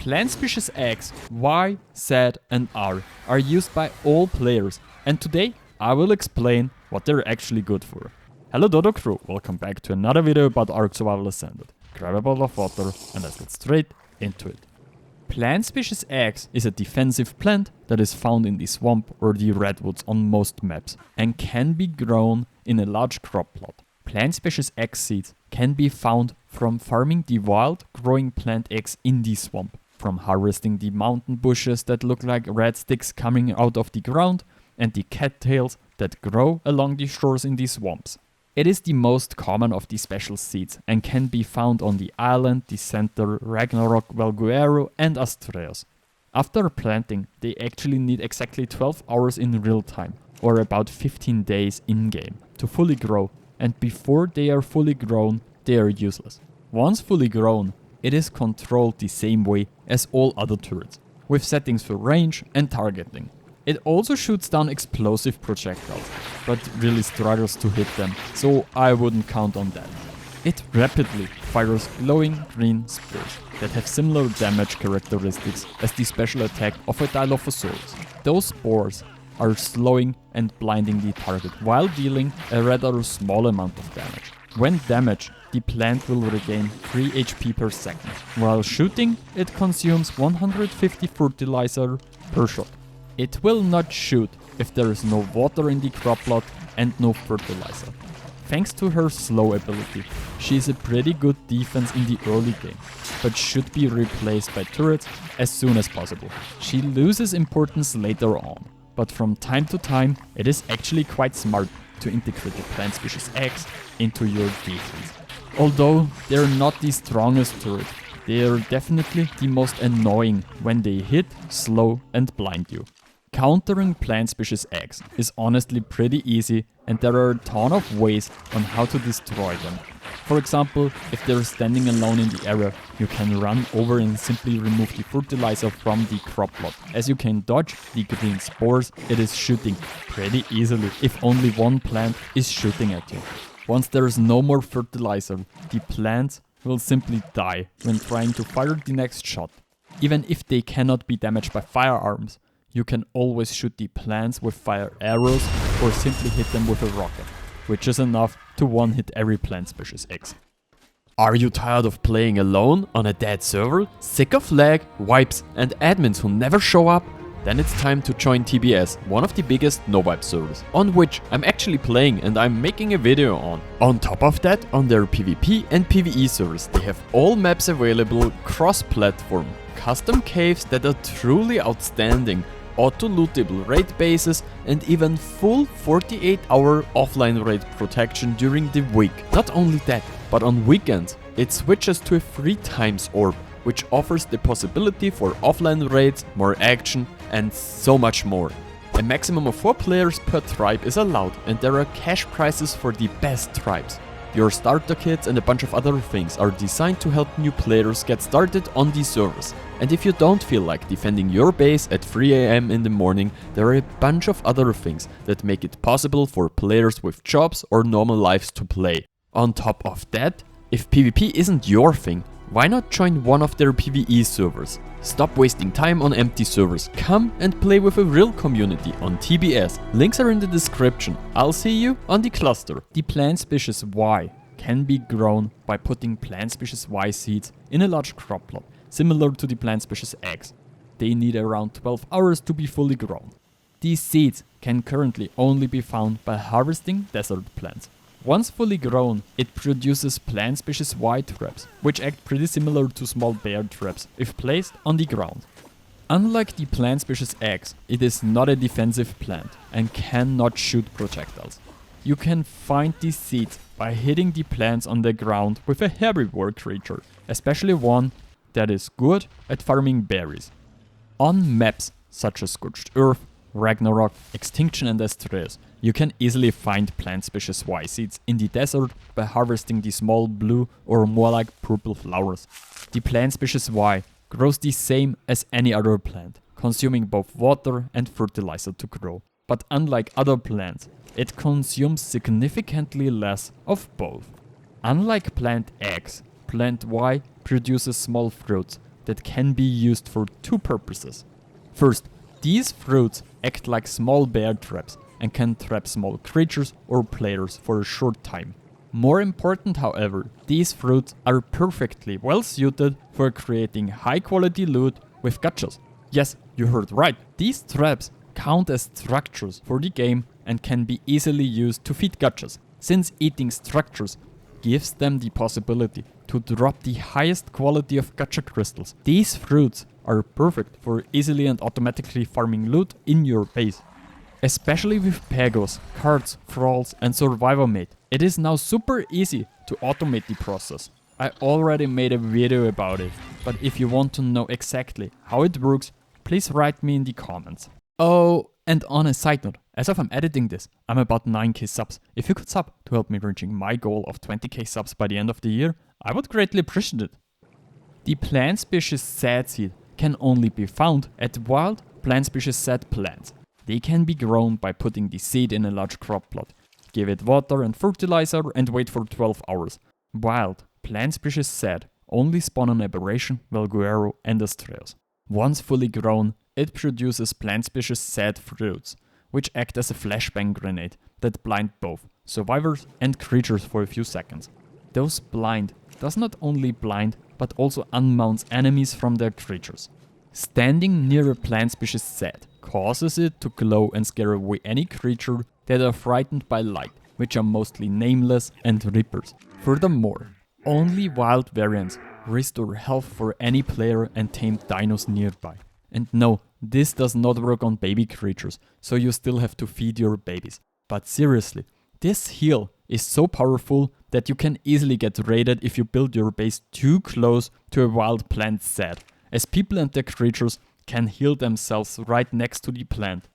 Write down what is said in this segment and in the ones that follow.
Plant species X, Y, Z and R are used by all players, and today I will explain what they're actually good for. Hello Dodo crew, welcome back to another video about ARK Ascended. Grab a bottle of water and let's get straight into it. Plant species X is a defensive plant that is found in the swamp or the redwoods on most maps and can be grown in a large crop plot. Plant species X seeds can be found from farming the wild growing plant X in the swamp, from harvesting the mountain bushes that look like red sticks coming out of the ground and the cattails that grow along the shores in the swamps. It is the most common of the special seeds and can be found on the island, the center, Ragnarok, Valguero and Astraeos. After planting, they actually need exactly 12 hours in real time, or about 15 days in-game, to fully grow, and before they are fully grown, they are useless. Once fully grown, it is controlled the same way as all other turrets, with settings for range and targeting. It also shoots down explosive projectiles, but really struggles to hit them, so I wouldn't count on that. It rapidly fires glowing green spears that have similar damage characteristics as the special attack of a Dilophosaurus. Those spores are slowing and blinding the target while dealing a rather small amount of damage. When damaged, the plant will regain 3 HP per second. While shooting, it consumes 150 fertilizer per shot. It will not shoot if there is no water in the crop plot and no fertilizer. Thanks to her slow ability, she is a pretty good defense in the early game, but should be replaced by turrets as soon as possible. She loses importance later on, but from time to time it is actually quite smart to integrate the plant species X into your defense. Although they're not the strongest turret, they are definitely the most annoying when they hit, slow and blind you. Countering plant species X is honestly pretty easy, and there are a ton of ways on how to destroy them. For example, if they're standing alone in the area, you can run over and simply remove the fertilizer from the crop plot. As you can dodge the green spores, it is shooting pretty easily if only one plant is shooting at you. Once there is no more fertilizer, the plants will simply die when trying to fire the next shot. Even if they cannot be damaged by firearms, you can always shoot the plants with fire arrows or simply hit them with a rocket, which is enough to one-hit every plant species X. Are you tired of playing alone on a dead server? Sick of lag, wipes and admins who never show up? Then it's time to join TBS, one of the biggest no-wipe servers, on which I'm actually playing and I'm making a video on. On top of that, on their PvP and PvE servers, they have all maps available cross-platform, custom caves that are truly outstanding, auto-lootable raid bases and even full 48-hour offline raid protection during the week. Not only that, but on weekends it switches to a 3 times orb, which offers the possibility for offline raids, more action and so much more. A maximum of 4 players per tribe is allowed, and there are cash prizes for the best tribes. Your starter kits and a bunch of other things are designed to help new players get started on these servers. And if you don't feel like defending your base at 3 AM in the morning, there are a bunch of other things that make it possible for players with jobs or normal lives to play. On top of that, if PvP isn't your thing, why not join one of their PvE servers? Stop wasting time on empty servers. Come and play with a real community on TBS. Links are in the description. I'll see you on the cluster. The plant species Y can be grown by putting plant species Y seeds in a large crop plot, similar to the plant species X. They need around 12 hours to be fully grown. These seeds can currently only be found by harvesting desert plants. Once fully grown, it produces plant species Y traps, which act pretty similar to small bear traps if placed on the ground. Unlike the plant species X, it is not a defensive plant and cannot shoot projectiles. You can find these seeds by hitting the plants on the ground with a herbivore creature, especially one that is good at farming berries. On maps such as Scorched Earth, Ragnarok, Extinction and Astraeos, you can easily find plant species Y seeds in the desert by harvesting the small blue or more like purple flowers. The plant species Y grows the same as any other plant, consuming both water and fertilizer to grow. But unlike other plants, it consumes significantly less of both. Unlike plant X, plant Y produces small fruits that can be used for two purposes. First, these fruits act like small bear traps and can trap small creatures or players for a short time. More important, however, these fruits are perfectly well suited for creating high quality loot with gachas. Yes, you heard right, these traps count as structures for the game and can be easily used to feed gachas, since eating structures gives them the possibility to drop the highest quality of gacha crystals. These fruits are perfect for easily and automatically farming loot in your base. Especially with Pegos, cards, thralls and survivor mate, it is now super easy to automate the process. I already made a video about it, but if you want to know exactly how it works, please write me in the comments. Oh, and on a side note, as of I'm editing this, I'm about 9k subs. If you could sub to help me reaching my goal of 20k subs by the end of the year, I would greatly appreciate it. The plant species sad seed can only be found at wild plant species sad plants. They can be grown by putting the seed in a large crop plot. Give it water and fertilizer and wait for 12 hours. Wild plant species sad only spawn on Aberration, Valguero and Astraeos. Once fully grown, it produces plant species sad fruits, which act as a flashbang grenade that blind both survivors and creatures for a few seconds. Those blind does not only blind but also unmounts enemies from their creatures. Standing near a plant species sad causes it to glow and scare away any creature that are frightened by light, which are mostly nameless and reapers. Furthermore, only wild variants restore health for any player and tamed dinos nearby. And no, this does not work on baby creatures, so you still have to feed your babies. But seriously, this heal is so powerful that you can easily get raided if you build your base too close to a wild plant sad, as people and their creatures can heal themselves right next to the plant.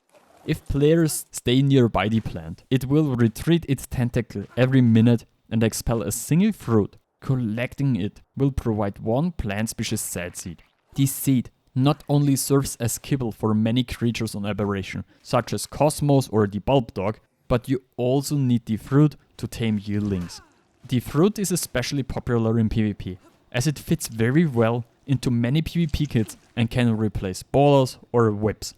If players stay nearby the plant, it will retreat its tentacle every minute and expel a single fruit. Collecting it will provide one plant species sad seed. This seed not only serves as kibble for many creatures on Aberration, such as Cosmos or the Bulb Dog, but you also need the fruit to tame yearlings. The fruit is especially popular in PvP, as it fits very well into many PvP kits and can replace ballers or whips.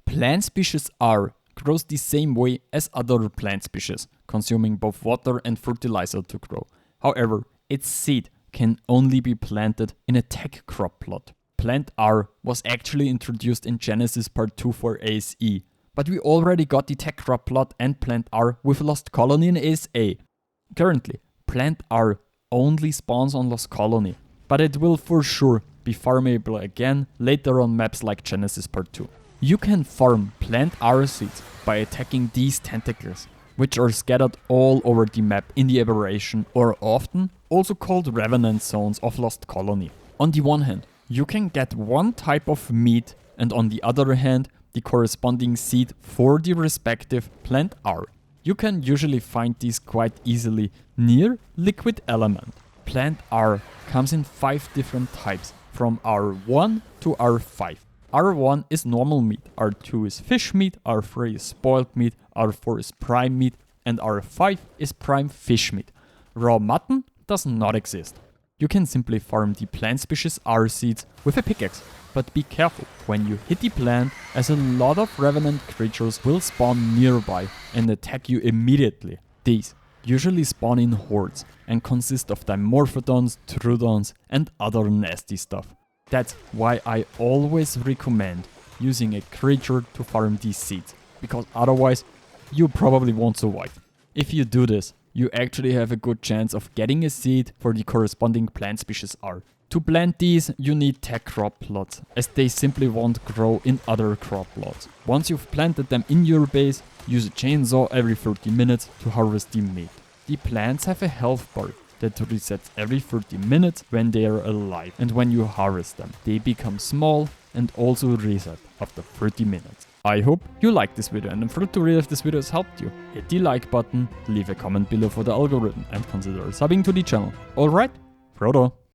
Plant species R grows the same way as other plant species, consuming both water and fertilizer to grow. However, its seed can only be planted in a tech crop plot. Plant R was actually introduced in Genesis Part 2 for ASE, but we already got the tech crop plot and Plant R with Lost Colony in ASA. Currently, Plant R only spawns on Lost Colony, but it will for sure be farmable again later on maps like Genesis Part 2. You can farm Plant R seeds by attacking these tentacles, which are scattered all over the map in the Aberration, or often also called Revenant zones of Lost Colony. On the one hand, you can get one type of meat, and on the other hand, the corresponding seed for the respective Plant R. You can usually find these quite easily near Liquid Element. Plant R comes in 5 different types, from R1 to R5. R1 is normal meat, R2 is fish meat, R3 is spoiled meat, R4 is prime meat, and R5 is prime fish meat. Raw mutton does not exist. You can simply farm the plant species R seeds with a pickaxe, but be careful when you hit the plant, as a lot of revenant creatures will spawn nearby and attack you immediately. These usually spawn in hordes and consist of Dimorphodons, Troodons and other nasty stuff. That's why I always recommend using a creature to farm these seeds, because otherwise you probably won't survive. If you do this, you actually have a good chance of getting a seed for the corresponding plant species R. To plant these, you need tech crop plots, as they simply won't grow in other crop plots. Once you've planted them in your base, use a chainsaw every 30 minutes to harvest the meat. The plants have a health bar that resets every 30 minutes when they are alive, and when you harvest them, they become small and also reset after 30 minutes. I hope you liked this video, and I'm thrilled to read if this video has helped you. Hit the like button, leave a comment below for the algorithm, and consider subbing to the channel. Alright, Frodo.